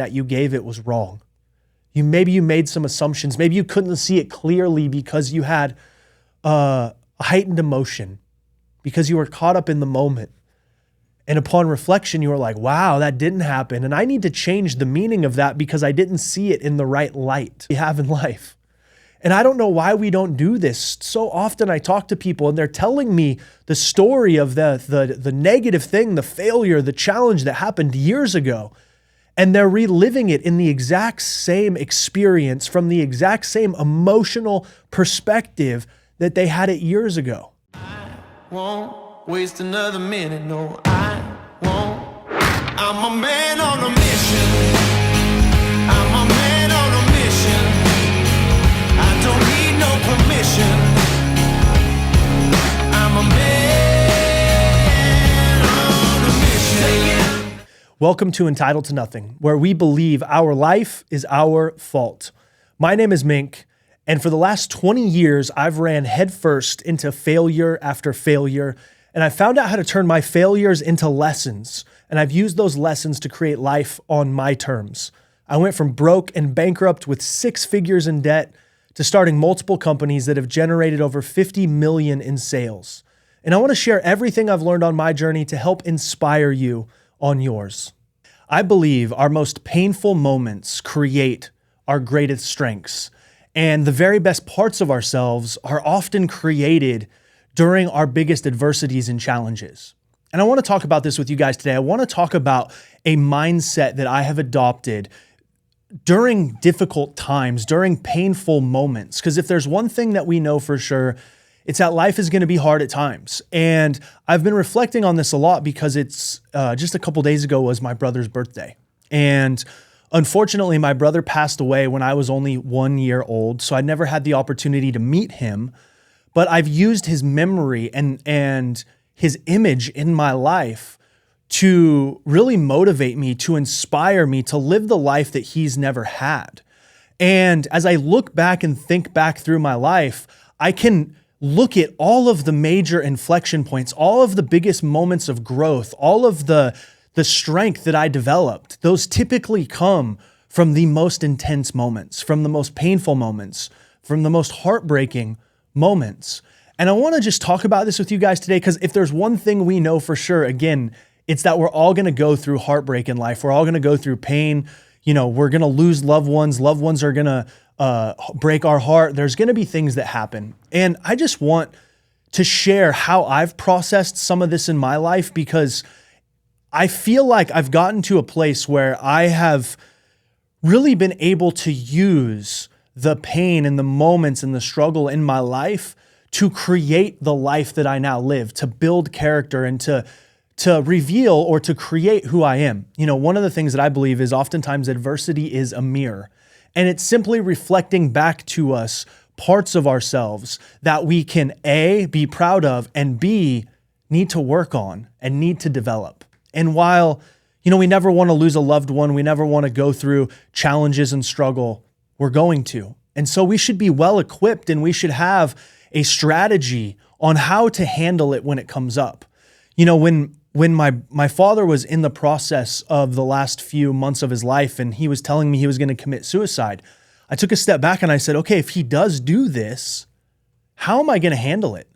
that you gave it was wrong. Maybe you made some assumptions. Maybe you couldn't see it clearly because you had a heightened emotion, because you were caught up in the moment. And upon reflection, you were like, wow, that didn't happen. And I need to change the meaning of that because I didn't see it in the right light we have in life. And I don't know why we don't do this. So often I talk to people and they're telling me the story of the negative thing, the failure, the challenge that happened years ago. And they're reliving it in the exact same experience from the exact same emotional perspective that they had it years ago. I won't waste another minute, no, I won't. I'm a man on a mission. I'm a man on a mission. I don't need no permission. I'm a man on a mission. Welcome to Entitled to Nothing, where we believe our life is our fault. My name is Mink, and for the last 20 years, I've ran headfirst into failure after failure, and I found out how to turn my failures into lessons, and I've used those lessons to create life on my terms. I went from broke and bankrupt with 6 figures in debt to starting multiple companies that have generated over 50 million in sales. And I want to share everything I've learned on my journey to help inspire you on yours. I believe our most painful moments create our greatest strengths, and the very best parts of ourselves are often created during our biggest adversities and challenges. And I want to talk about this with you guys today. I want to talk about a mindset that I have adopted during difficult times, during painful moments. Because if there's one thing that we know for sure, it's that life is going to be hard at times. And I've been reflecting on this a lot because it's just a couple days ago was my brother's birthday. And unfortunately, my brother passed away when I was only 1 year old. So I never had the opportunity to meet him. But I've used his memory and his image in my life to really motivate me, to inspire me to live the life that he's never had. And as I look back and think back through my life, I can look at all of the major inflection points, all of the biggest moments of growth, all of the strength that I developed. Those typically come from the most intense moments, from the most painful moments, from the most heartbreaking moments. And I want to just talk about this with you guys today, because if there's one thing we know for sure, again, it's that we're all going to go through heartbreak in life. We're all going to go through pain. You know, we're going to lose loved ones. Loved ones are going to break our heart. There's going to be things that happen. And I just want to share how I've processed some of this in my life, because I feel like I've gotten to a place where I have really been able to use the pain and the moments and the struggle in my life to create the life that I now live, to build character and to reveal or to create who I am. You know, one of the things that I believe is oftentimes adversity is a mirror, and it's simply reflecting back to us parts of ourselves that we can A, be proud of, and B, need to work on and need to develop. And while, you know, we never want to lose a loved one, we never want to go through challenges and struggle, we're going to. And so we should be well equipped, and we should have a strategy on how to handle it when it comes up. You know, when my father was in the process of the last few months of his life and he was telling me he was going to commit suicide, I took a step back and I said, okay, if he does do this, how am I going to handle it?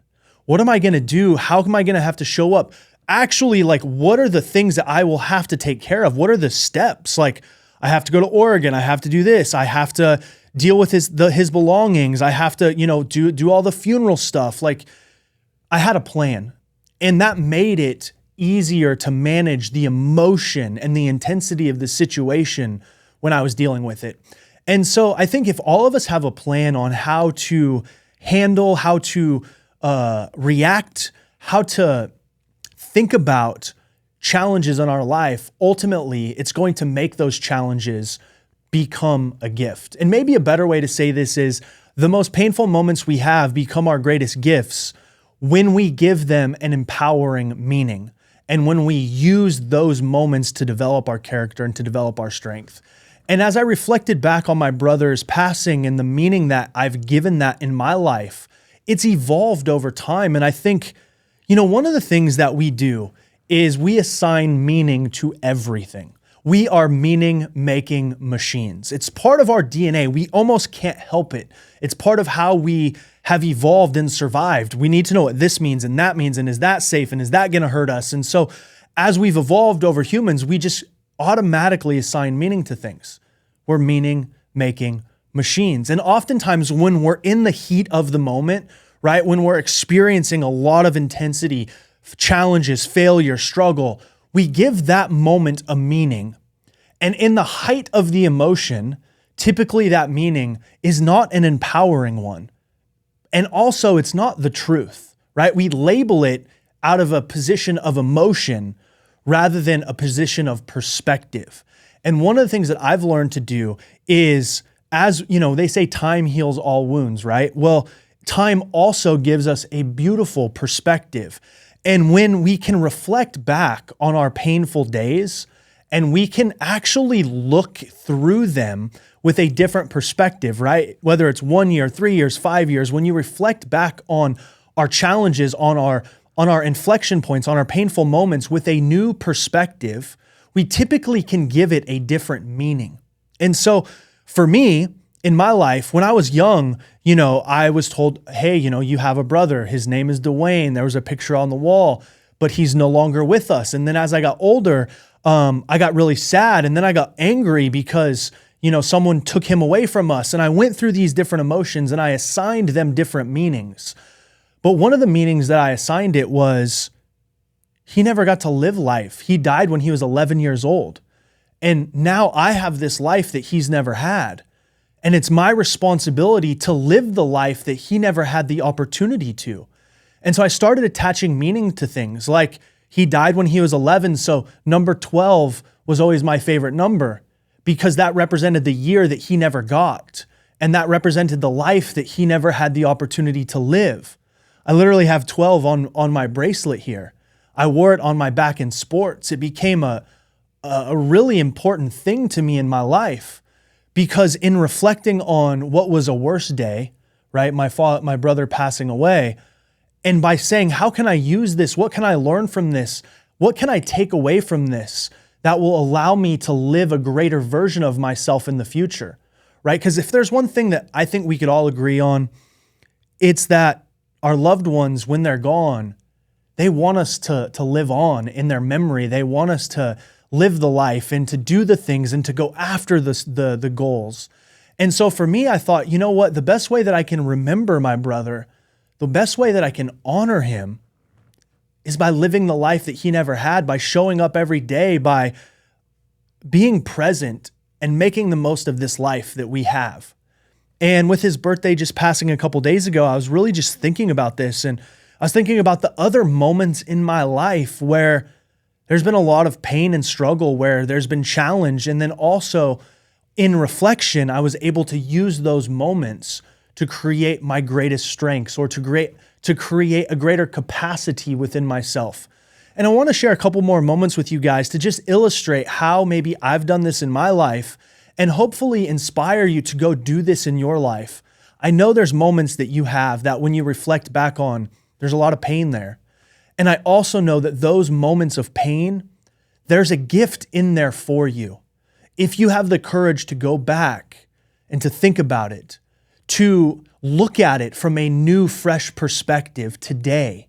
What am I going to do? How am I going to have to show up? Actually, like, what are the things that I will have to take care of? What are the steps? Like, I have to go to Oregon. I have to do this. I have to deal with his belongings. I have to, you know, do all the funeral stuff. Like, I had a plan, and that made it easier to manage the emotion and the intensity of the situation when I was dealing with it. And so I think if all of us have a plan on how to handle, how to react, how to think about challenges in our life, ultimately, it's going to make those challenges become a gift. And maybe a better way to say this is the most painful moments we have become our greatest gifts when we give them an empowering meaning and when we use those moments to develop our character and to develop our strength. And as I reflected back on my brother's passing and the meaning that I've given that in my life, it's evolved over time. And I think, you know, one of the things that we do is we assign meaning to everything. We are meaning-making machines. It's part of our DNA. We almost can't help it. It's part of how we have evolved and survived. We need to know what this means and that means, and is that safe, and is that going to hurt us? And so as we've evolved over humans, we just automatically assign meaning to things. We're meaning-making machines. And oftentimes when we're in the heat of the moment, right, when we're experiencing a lot of intensity, challenges, failure, struggle, we give that moment a meaning. And in the height of the emotion, typically that meaning is not an empowering one. And also it's not the truth, right? We label it out of a position of emotion rather than a position of perspective. And one of the things that I've learned to do is, as you know, they say time heals all wounds, right? Well, time also gives us a beautiful perspective. And when we can reflect back on our painful days and we can actually look through them with a different perspective, right? Whether it's 1 year, 3 years, 5 years, when you reflect back on our challenges, on our inflection points, on our painful moments with a new perspective, we typically can give it a different meaning. And so for me, in my life, when I was young, I was told, hey, you have a brother. His name is Dwayne. There was a picture on the wall, but he's no longer with us. And then as I got older, I got really sad. And then I got angry because, someone took him away from us. And I went through these different emotions and I assigned them different meanings. But one of the meanings that I assigned it was he never got to live life. He died when he was 11 years old. And now I have this life that he's never had. And it's my responsibility to live the life that he never had the opportunity to. And so I started attaching meaning to things like he died when he was 11. So number 12 was always my favorite number because that represented the year that he never got. And that represented the life that he never had the opportunity to live. I literally have 12 on my bracelet here. I wore it on my back in sports. It became a really important thing to me in my life. Because in reflecting on what was a worse day, right, my brother passing away, and by saying, how can I use this? What can I learn from this? What can I take away from this that will allow me to live a greater version of myself in the future, right? Because if there's one thing that I think we could all agree on, it's that our loved ones, when they're gone, they want us to live on in their memory. They want us to live the life and to do the things and to go after the goals. And so for me, I thought, you know what? The best way that I can remember my brother, the best way that I can honor him is by living the life that he never had, by showing up every day, by being present and making the most of this life that we have. And with his birthday just passing a couple days ago, I was really just thinking about this. And I was thinking about the other moments in my life where there's been a lot of pain and struggle, where there's been challenge. And then also in reflection, I was able to use those moments to create my greatest strengths or to create a greater capacity within myself. And I want to share a couple more moments with you guys to just illustrate how maybe I've done this in my life and hopefully inspire you to go do this in your life. I know there's moments that you have that when you reflect back on, there's a lot of pain there. And I also know that those moments of pain, there's a gift in there for you. If you have the courage to go back and to think about it, to look at it from a new, fresh perspective today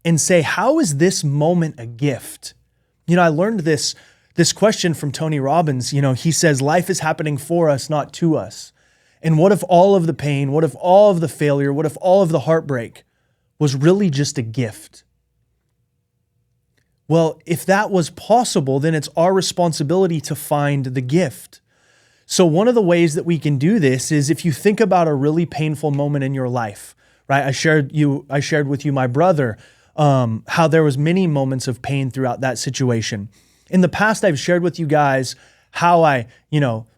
and say, how is this moment a gift? I learned this question from Tony Robbins. He says, life is happening for us, not to us. And what if all of the pain, what if all of the failure, what if all of the heartbreak was really just a gift? Well, if that was possible, then it's our responsibility to find the gift. So one of the ways that we can do this is if you think about a really painful moment in your life, right? I shared with you my brother, how there was many moments of pain throughout that situation. In the past, I've shared with you guys how I,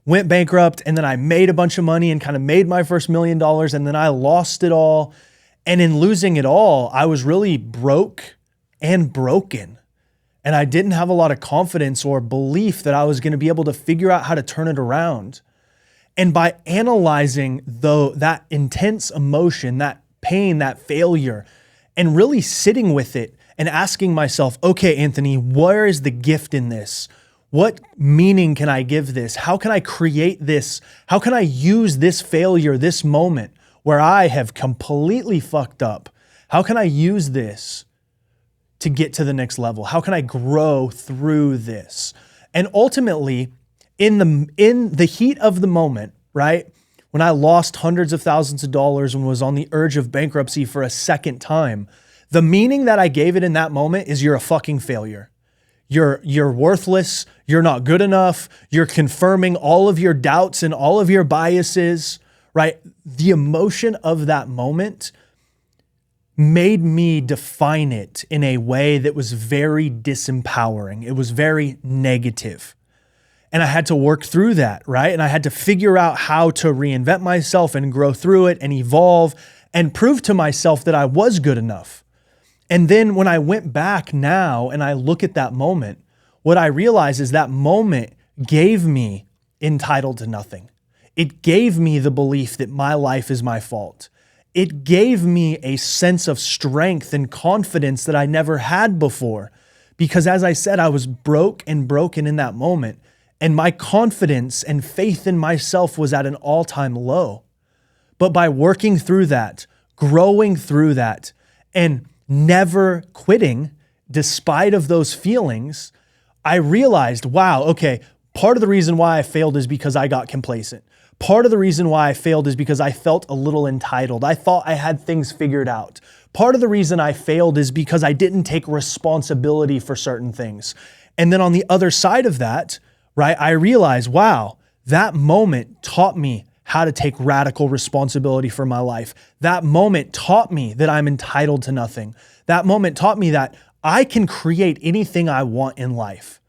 went bankrupt and then I made a bunch of money and kind of made my first $1 million and then I lost it all. And in losing it all, I was really broke and broken. And I didn't have a lot of confidence or belief that I was going to be able to figure out how to turn it around. And by analyzing that intense emotion, that pain, that failure, and really sitting with it and asking myself, okay, Anthony, where is the gift in this? What meaning can I give this? How can I create this? How can I use this failure, this moment where I have completely fucked up? How can I use this to get to the next level? How can I grow through this? And ultimately, in the heat of the moment, right? When I lost hundreds of thousands of dollars and was on the urge of bankruptcy for a second time, the meaning that I gave it in that moment is you're a fucking failure. You're worthless. You're not good enough. You're confirming all of your doubts and all of your biases, right? The emotion of that moment made me define it in a way that was very disempowering. It was very negative. And I had to work through that, right? And I had to figure out how to reinvent myself and grow through it and evolve and prove to myself that I was good enough. And then when I went back now and I look at that moment, what I realize is that moment gave me entitled to nothing. It gave me the belief that my life is my fault. It gave me a sense of strength and confidence that I never had before. Because as I said, I was broke and broken in that moment. And my confidence and faith in myself was at an all-time low. But by working through that, growing through that, and never quitting despite of those feelings, I realized, wow, okay, part of the reason why I failed is because I got complacent. Part of the reason why I failed is because I felt a little entitled. I thought I had things figured out. Part of the reason I failed is because I didn't take responsibility for certain things. And then on the other side of that, right, I realized, wow, that moment taught me how to take radical responsibility for my life. That moment taught me that I'm entitled to nothing. That moment taught me that I can create anything I want in life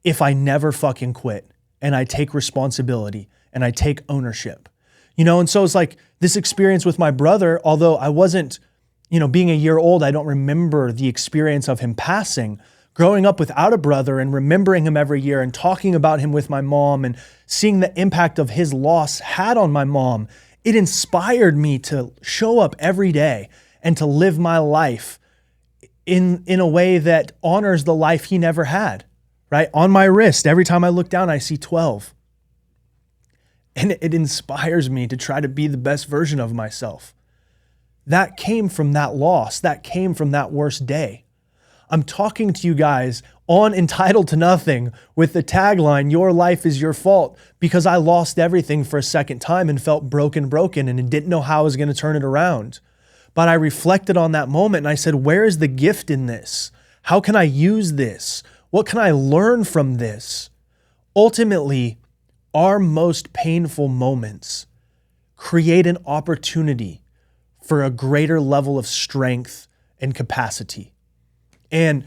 if I never fucking quit and I take responsibility and I take ownership. And so it's like this experience with my brother, although I wasn't, being a year old, I don't remember the experience of him passing. Growing up without a brother and remembering him every year and talking about him with my mom and seeing the impact of his loss had on my mom, it inspired me to show up every day and to live my life in a way that honors the life he never had, right? On my wrist, every time I look down, I see 12. And it inspires me to try to be the best version of myself. That came from that loss. That came from that worst day. I'm talking to you guys on Entitled to Nothing with the tagline, your life is your fault, because I lost everything for a second time and felt broken and didn't know how I was going to turn it around. But I reflected on that moment and I said, where is the gift in this? How can I use this? What can I learn from this? Ultimately, our most painful moments create an opportunity for a greater level of strength and capacity. And,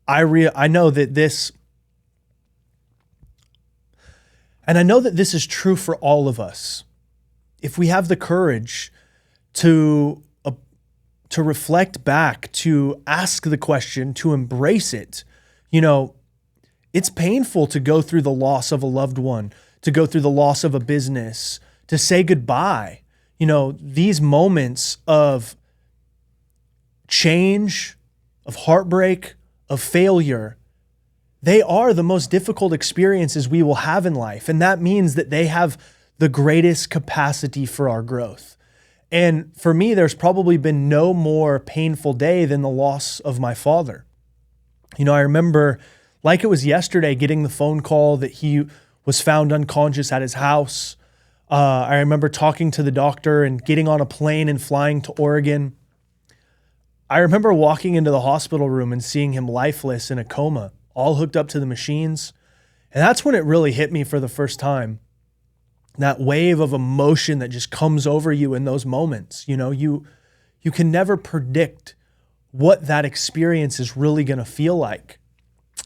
I know that this, and I know that this is true for all of us. If we have the courage to reflect back, to ask the question, to embrace it, it's painful to go through the loss of a loved one, to go through the loss of a business, to say goodbye. These moments of change, of heartbreak, of failure, they are the most difficult experiences we will have in life. And that means that they have the greatest capacity for our growth. And for me, there's probably been no more painful day than the loss of my father. I remember, like it was yesterday, getting the phone call that he was found unconscious at his house. I remember talking to the doctor and getting on a plane and flying to Oregon. I remember walking into the hospital room and seeing him lifeless in a coma, all hooked up to the machines. And that's when it really hit me for the first time. That wave of emotion that just comes over you in those moments. You can never predict what that experience is really going to feel like.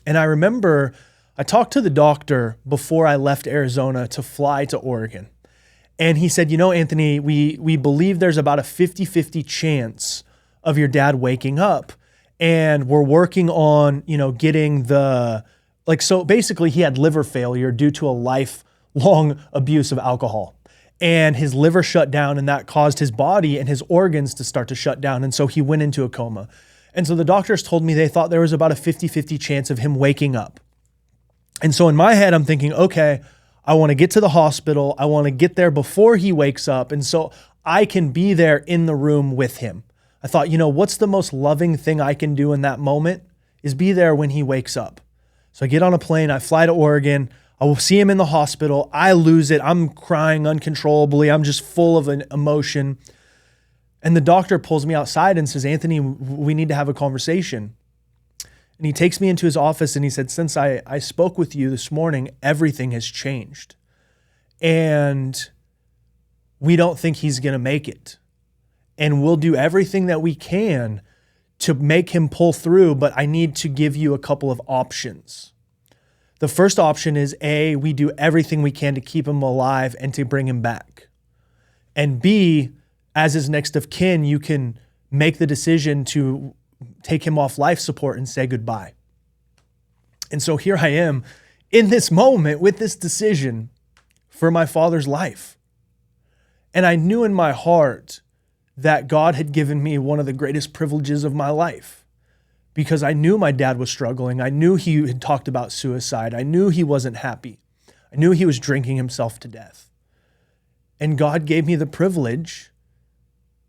And I remember I talked to the doctor before I left Arizona to fly to Oregon. And he said, Anthony, we believe there's about a 50-50 chance of your dad waking up. And we're working on, getting so basically he had liver failure due to a lifelong abuse of alcohol. And his liver shut down and that caused his body and his organs to start to shut down. And so he went into a coma. And so the doctors told me they thought there was about a 50-50 chance of him waking up. And so in my head, I'm thinking, okay, I want to get to the hospital. I want to get there before he wakes up. And so I can be there in the room with him. I thought, what's the most loving thing I can do in that moment is be there when he wakes up. So I get on a plane, I fly to Oregon. I will see him in the hospital. I lose it. I'm crying uncontrollably. I'm just full of an emotion. And the doctor pulls me outside and says, Anthony, we need to have a conversation. And he takes me into his office and he said, since I spoke with you this morning, everything has changed. And we don't think he's going to make it. And we'll do everything that we can to make him pull through, but I need to give you a couple of options. The first option is A, we do everything we can to keep him alive and to bring him back. And B, as his next of kin, you can make the decision to take him off life support and say goodbye. And so here I am in this moment with this decision for my father's life. And I knew in my heart that God had given me one of the greatest privileges of my life, because I knew my dad was struggling. I knew he had talked about suicide. I knew he wasn't happy. I knew he was drinking himself to death. And God gave me the privilege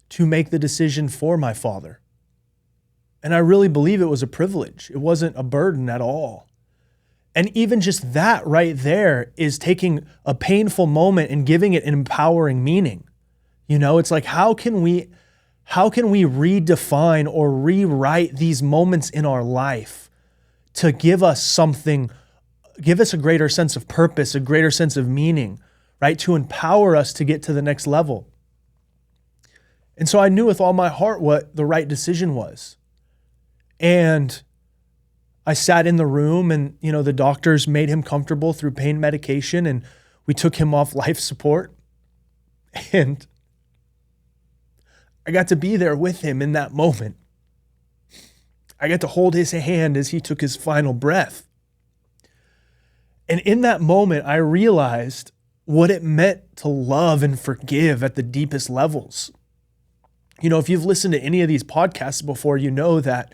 to make the decision for my father. And I really believe it was a privilege. It wasn't a burden at all. And even just that right there is taking a painful moment and giving it an empowering meaning. It's like, how can we redefine or rewrite these moments in our life to give us something, give us a greater sense of purpose, a greater sense of meaning, right? To empower us to get to the next level. And so I knew with all my heart what the right decision was. And I sat in the room and, the doctors made him comfortable through pain medication and we took him off life support. And I got to be there with him in that moment. I got to hold his hand as he took his final breath. And in that moment, I realized what it meant to love and forgive at the deepest levels. If you've listened to any of these podcasts before, you know that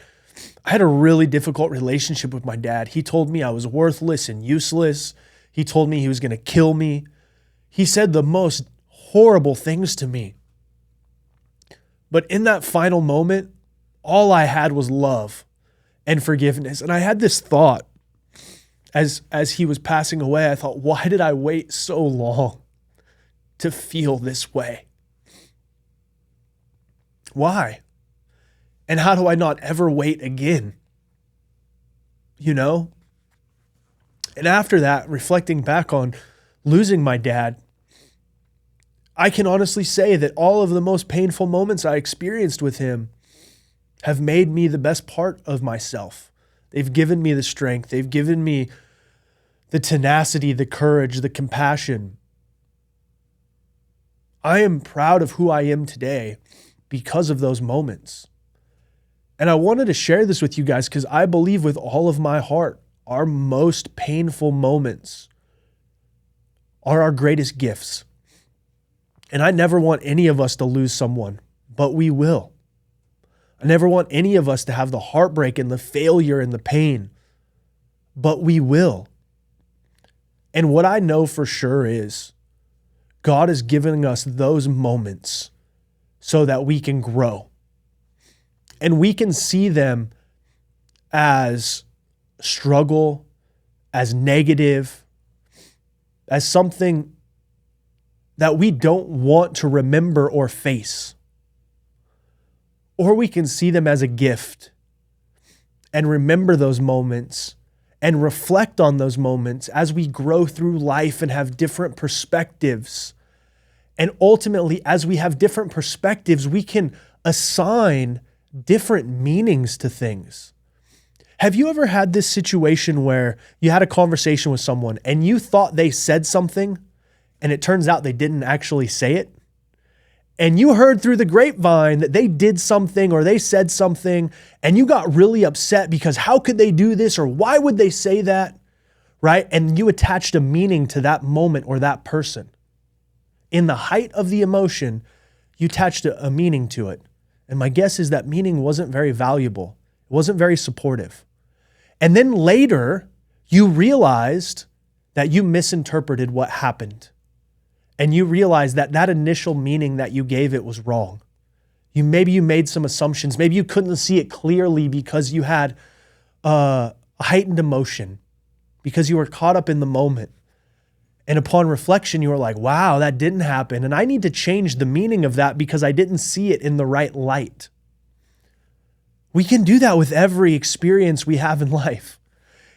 I had a really difficult relationship with my dad. He told me I was worthless and useless. He told me he was going to kill me. He said the most horrible things to me. But in that final moment, all I had was love and forgiveness. And I had this thought as he was passing away. I thought, why did I wait so long to feel this way? Why? And how do I not ever wait again? And after that, reflecting back on losing my dad, I can honestly say that all of the most painful moments I experienced with him have made me the best part of myself. They've given me the strength. They've given me the tenacity, the courage, the compassion. I am proud of who I am today because of those moments. And I wanted to share this with you guys because I believe with all of my heart, our most painful moments are our greatest gifts. And I never want any of us to lose someone, but we will. I never want any of us to have the heartbreak and the failure and the pain, but we will. And what I know for sure is God is giving us those moments so that we can grow. And we can see them as struggle, as negative, as something that we don't want to remember or face. Or we can see them as a gift and remember those moments and reflect on those moments as we grow through life and have different perspectives. And ultimately, as we have different perspectives, we can assign different meanings to things. Have you ever had this situation where you had a conversation with someone and you thought they said something and it turns out they didn't actually say it? And you heard through the grapevine that they did something or they said something and you got really upset because how could they do this or why would they say that, right? And you attached a meaning to that moment or that person. In the height of the emotion, you attached a meaning to it. And my guess is that meaning wasn't very valuable. It wasn't very supportive. And then later, You realized that you misinterpreted what happened. And you realized that that initial meaning that you gave it was wrong. Maybe you made some assumptions. Maybe you couldn't see it clearly because you had a heightened emotion, because you were caught up in the moment. And upon reflection, you were like, wow, that didn't happen. And I need to change the meaning of that because I didn't see it in the right light. We can do that with every experience we have in life.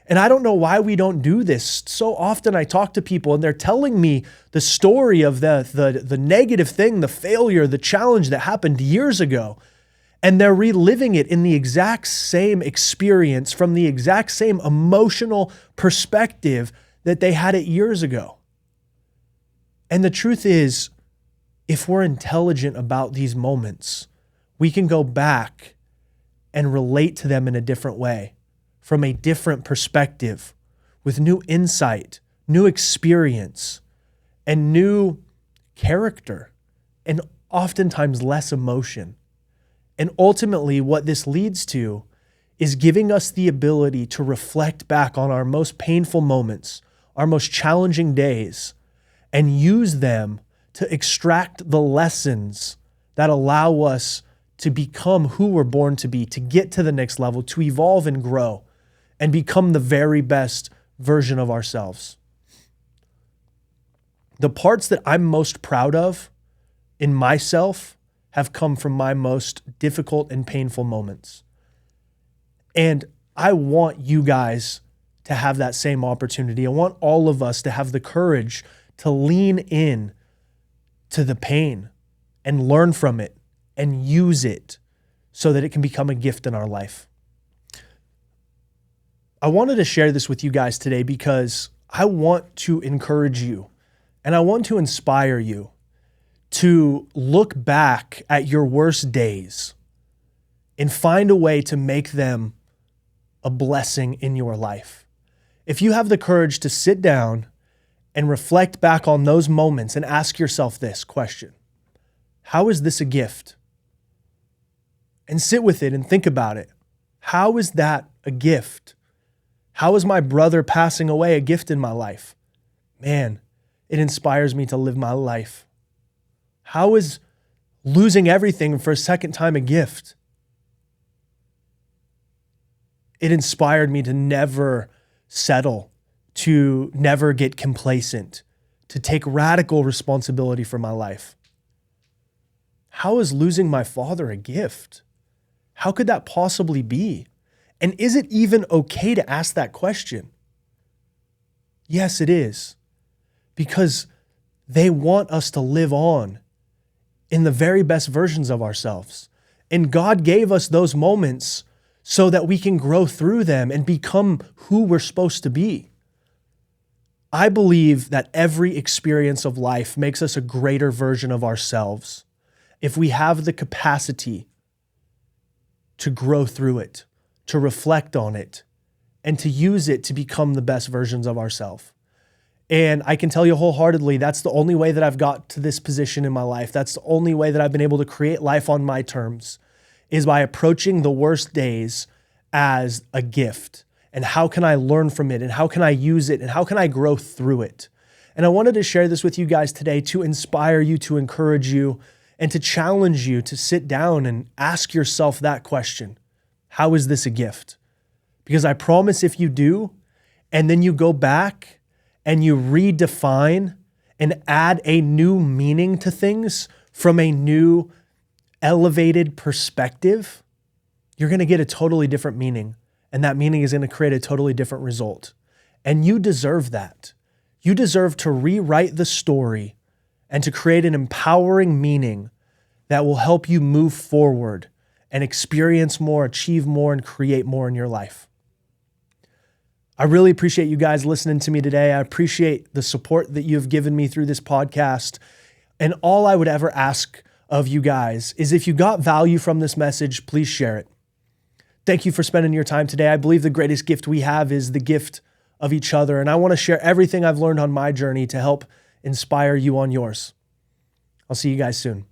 And I don't know why we don't do this. So often I talk to people and they're telling me the story of the negative thing, the failure, the challenge that happened years ago. And they're reliving it in the exact same experience from the exact same emotional perspective that they had it years ago. And the truth is, if we're intelligent about these moments, we can go back and relate to them in a different way, from a different perspective, with new insight, new experience, and new character, and oftentimes less emotion. And ultimately, what this leads to is giving us the ability to reflect back on our most painful moments, our most challenging days, and use them to extract the lessons that allow us to become who we're born to be, to get to the next level, to evolve and grow, and become the very best version of ourselves. The parts that I'm most proud of in myself have come from my most difficult and painful moments. And I want you guys to have that same opportunity. I want all of us to have the courage to lean in to the pain and learn from it and use it so that it can become a gift in our life. I wanted to share this with you guys today because I want to encourage you and I want to inspire you to look back at your worst days and find a way to make them a blessing in your life. If you have the courage to sit down and reflect back on those moments and ask yourself this question: how is this a gift? And sit with it and think about it. How is that a gift? How is my brother passing away a gift in my life? Man, it inspires me to live my life. How is losing everything for a second time a gift? It inspired me to never settle, to never get complacent, to take radical responsibility for my life. How is losing my father a gift? How could that possibly be? And is it even okay to ask that question? Yes, it is. Because they want us to live on in the very best versions of ourselves. And God gave us those moments so that we can grow through them and become who we're supposed to be. I believe that every experience of life makes us a greater version of ourselves if we have the capacity to grow through it, to reflect on it, and to use it to become the best versions of ourselves. And I can tell you wholeheartedly, that's the only way that I've got to this position in my life. That's the only way that I've been able to create life on my terms, is by approaching the worst days as a gift. And how can I learn from it? And how can I use it? And how can I grow through it? And I wanted to share this with you guys today to inspire you, to encourage you, and to challenge you to sit down and ask yourself that question: how is this a gift? Because I promise if you do, and then you go back and you redefine and add a new meaning to things from a new elevated perspective, you're going to get a totally different meaning. And that meaning is going to create a totally different result. And you deserve that. You deserve to rewrite the story and to create an empowering meaning that will help you move forward and experience more, achieve more, and create more in your life. I really appreciate you guys listening to me today. I appreciate the support that you've given me through this podcast. And all I would ever ask of you guys is, if you got value from this message, please share it. Thank you for spending your time today. I believe the greatest gift we have is the gift of each other. And I want to share everything I've learned on my journey to help inspire you on yours. I'll see you guys soon.